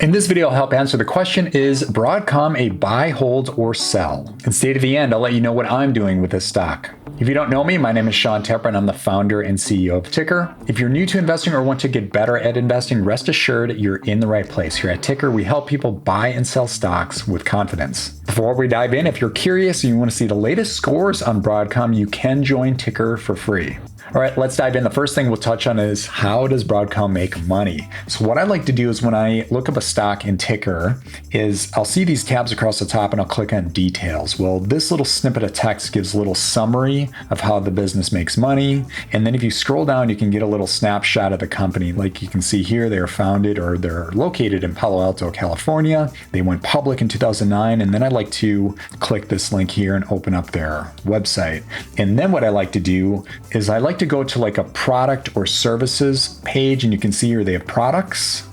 In this video, I'll help answer the question, is Broadcom a buy, hold, or sell? And stay to the end, I'll let you know what I'm doing with this stock. If you don't know me, my name is Tykr and I'm the founder and CEO of Tykr. If you're new to investing or want to get better at investing, rest assured you're in the right place. Here at Tykr, we help people buy and sell stocks with confidence. Before we dive in, if you're curious and you want to see the latest scores on Broadcom, you can join Tykr for free. All right, let's dive in. The first thing we'll touch on is, how does Broadcom make money? So what I like to do is, when I look up a stock in Tykr, is I'll see these tabs across the top and I'll click on details. Well, this little snippet of text gives a little summary of how the business makes money. And then if you scroll down, you can get a little snapshot of the company. Like you can see here, they're founded, or they're located in Palo Alto, California. They went public in 2009. And then I like to click this link here and open up their website. And then what I like to do is I like to go to like a product or services page, and you can see here they have products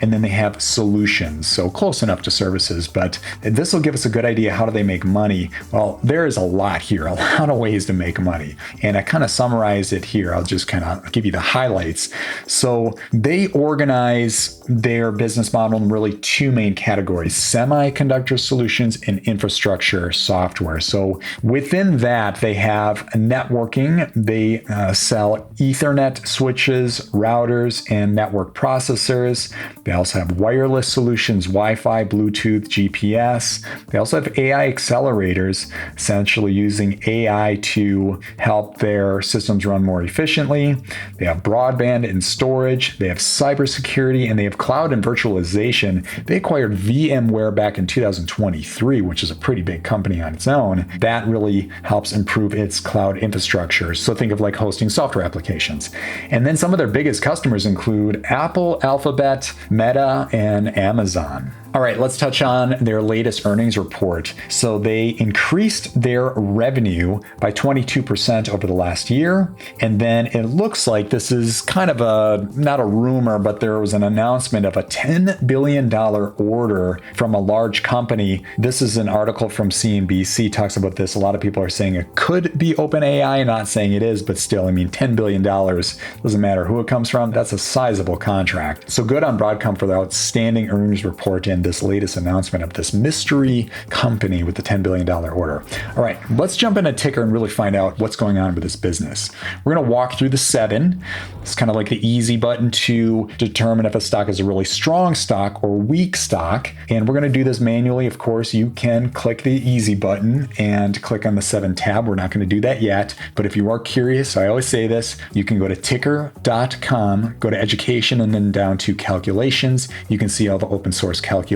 and then they have solutions. So close enough to services, but this will give us a good idea. How do they make money? Well, there is a lot here, a lot of ways to make money. And I kind of summarize it here. I'll just kind of give you the highlights. So they organize their business model in really two main categories: semiconductor solutions and infrastructure software. So within that, they have networking. They sell Ethernet switches, routers, and network processors. They also have wireless solutions, Wi-Fi, Bluetooth, GPS. They also have AI accelerators, essentially using AI to help their systems run more efficiently. They have broadband and storage. They have cybersecurity, and they have cloud and virtualization. They acquired VMware back in 2023, which is a pretty big company on its own. That really helps improve its cloud infrastructure. So think of like hosting software applications. And then some of their biggest customers include Apple, Alphabet, Meta, and Amazon. All right, let's touch on their latest earnings report. So they increased their revenue by 22% over the last year. And then it looks like this is kind of not a rumor, but there was an announcement of a $10 billion order from a large company. This is an article from CNBC, talks about this. A lot of people are saying it could be OpenAI, not saying it is, but still, I mean, $10 billion, doesn't matter who it comes from. That's a sizable contract. So good on Broadcom for the outstanding earnings report and this latest announcement of this mystery company with the $10 billion order. All right, let's jump into Tykr and really find out what's going on with this business. We're going to walk through the 7. It's kind of like the easy button to determine if a stock is a really strong stock or weak stock. And we're going to do this manually. Of course, you can click the easy button and click on the 7 tab. We're not going to do that yet. But if you are curious, I always say this, you can go to tykr.com, go to education, and then down to calculations. You can see all the open source calculations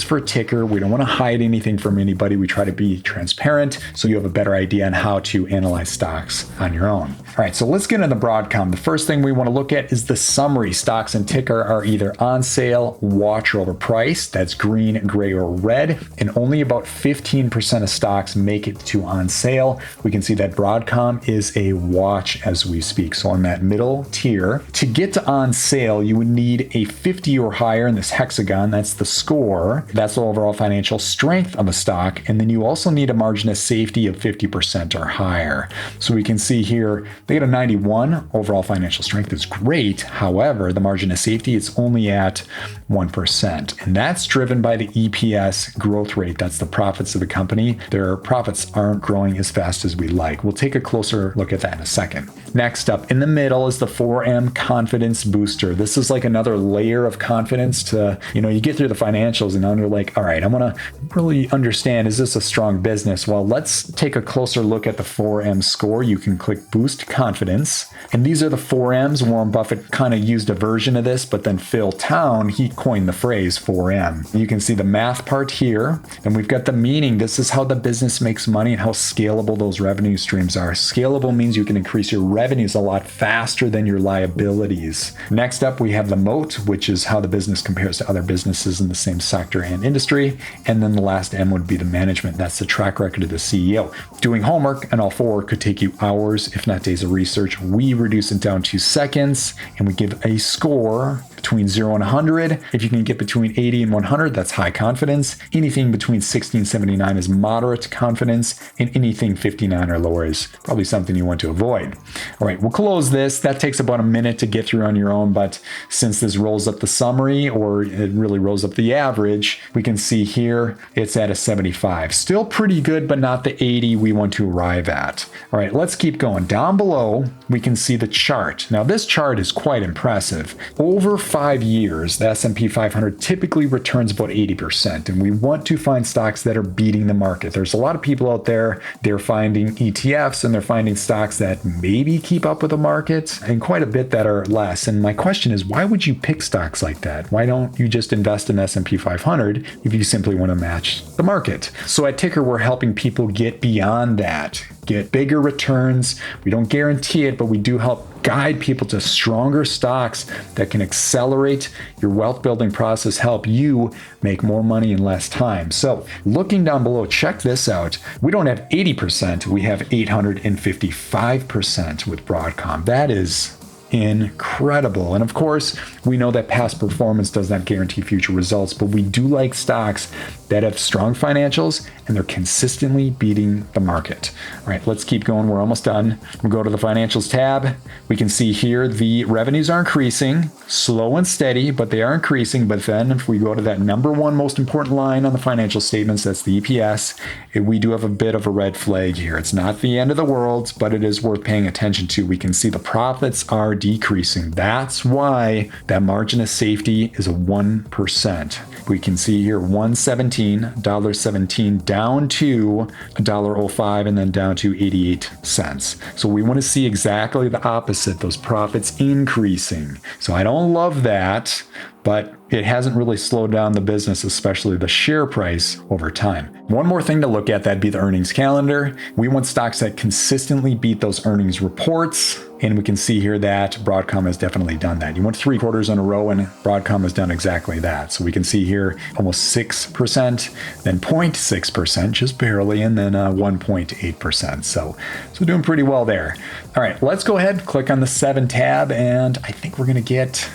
for Tykr. We don't want to hide anything from anybody. We try to be transparent so you have a better idea on how to analyze stocks on your own. All right, so let's get into Broadcom. The first thing we want to look at is the summary. Stocks in Tykr are either on sale, watch, or overpriced. That's green, gray, or red. And only about 15% of stocks make it to on sale. We can see that Broadcom is a watch as we speak. So on that middle tier, to get to on sale, you would need a 50 or higher in this hexagon. That's the score. That's the overall financial strength of a stock. And then you also need a margin of safety of 50% or higher. So we can see here, they get a 91. Overall financial strength is great. However, the margin of safety is only at 1%. And that's driven by the EPS growth rate. That's the profits of the company. Their profits aren't growing as fast as we like. We'll take a closer look at that in a second. Next up in the middle is the 4M confidence booster. This is like another layer of confidence to, you get through the financials and now you're like, all right, I want to really understand, is this a strong business? Well, let's take a closer look at the 4M score. You can click boost confidence. And these are the 4Ms. Warren Buffett kind of used a version of this, but then Phil Town, he coined the phrase 4M. You can see the math part here, and we've got the meaning. This is how the business makes money and how scalable those revenue streams are. Scalable means you can increase your revenues a lot faster than your liabilities. Next up, we have the moat, which is how the business compares to other businesses in the same sector and industry. And then the last M would be the management. That's the track record of the CEO. Doing homework and all 4 could take you hours, if not days of research. We reduce it down to seconds, and we give a score between 0 and 100. If you can get between 80 and 100, that's high confidence. Anything between 60 and 79 is moderate confidence, and anything 59 or lower is probably something you want to avoid. All right, we'll close this. That takes about a minute to get through on your own, but since this rolls up the summary, or it really rolls up the average, we can see here it's at a 75. Still pretty good, but not the 80 we want to arrive at. All right, let's keep going. Down below, we can see the chart. Now, this chart is quite impressive. Over 5 years, the S&P 500 typically returns about 80%, and we want to find stocks that are beating the market. There's a lot of people out there, they're finding ETFs and they're finding stocks that maybe keep up with the market and quite a bit that are less. And my question is, why would you pick stocks like that? Why don't you just invest in S&P 500 if you simply want to match the market? So at Tykr, we're helping people get beyond that, get bigger returns. We don't guarantee it, but we do help guide people to stronger stocks that can accelerate your wealth building process, help you make more money in less time. So looking down below, check this out. We don't have 80%, we have 855% with Broadcom. That is incredible. And of course, we know that past performance does not guarantee future results, but we do like stocks that have strong financials and they're consistently beating the market. All right, let's keep going. We're almost done. We'll go to the financials tab. We can see here the revenues are increasing, slow and steady, but they are increasing. But then if we go to that number one most important line on the financial statements, that's the EPS, we do have a bit of a red flag here. It's not the end of the world, but it is worth paying attention to. We can see the profits are decreasing. That's why that margin of safety is a 1%. We can see here $1.17 down to $1.05 and then down to 88 cents. So we want to see exactly the opposite, those profits increasing. So I don't love that, but it hasn't really slowed down the business, especially the share price over time. One more thing to look at, that'd be the earnings calendar. We want stocks that consistently beat those earnings reports. And we can see here that Broadcom has definitely done that. You want 3 quarters in a row, and Broadcom has done exactly that. So we can see here almost 6%, then 0.6%, just barely, and then 1.8%. So doing pretty well there. All right, let's go ahead, click on the 7 tab, and I think we're gonna get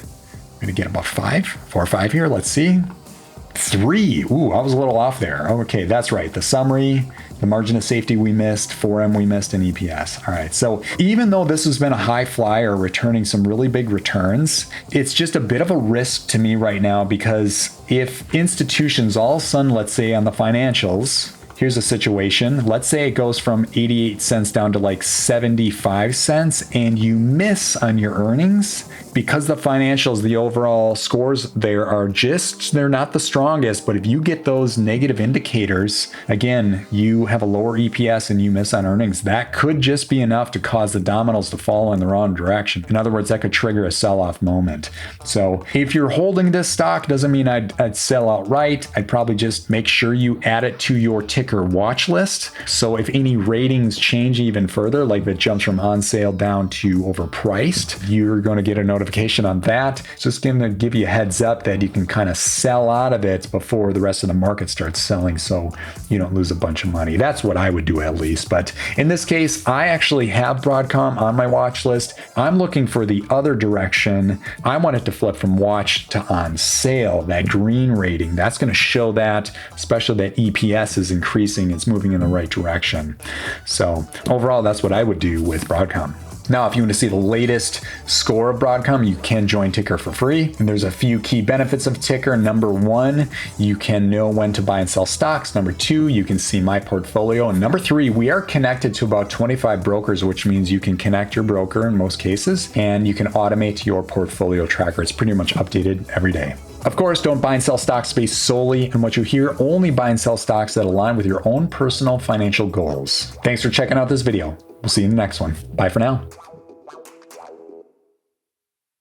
about 4 or 5 here. Let's see. 3. Ooh, I was a little off there. Okay, that's right. The summary, the margin of safety we missed, 4M we missed, and EPS. All right, so even though this has been a high flyer, returning some really big returns, it's just a bit of a risk to me right now, because if institutions all of a sudden, let's say on the financials, here's a situation. Let's say it goes from 88 cents down to like 75 cents and you miss on your earnings because the financials, the overall scores there are they're not the strongest. But if you get those negative indicators, again, you have a lower EPS and you miss on earnings, that could just be enough to cause the dominoes to fall in the wrong direction. In other words, that could trigger a sell-off moment. So if you're holding this stock, doesn't mean I'd sell outright. I'd probably just make sure you add it to your Tykr watch list. So if any ratings change even further, like if it jumps from on sale down to overpriced, you're going to get a notification on that. It's just going to give you a heads up that you can kind of sell out of it before the rest of the market starts selling, so you don't lose a bunch of money. That's what I would do at least. But in this case, I actually have Broadcom on my watch list. I'm looking for the other direction. I want it to flip from watch to on sale. That green rating, that's going to show that, especially that EPS is increasing. It's moving in the right direction. So overall, that's what I would do with Broadcom. Now, if you want to see the latest score of Broadcom, you can join Tykr for free. And there's a few key benefits of Tykr. Number 1, you can know when to buy and sell stocks. Number 2, you can see my portfolio. And number 3, we are connected to about 25 brokers, which means you can connect your broker in most cases, and you can automate your portfolio tracker. It's pretty much updated every day. Of course, don't buy and sell stocks based solely on what you hear. Only buy and sell stocks that align with your own personal financial goals. Thanks for checking out this video. We'll see you in the next one. Bye for now.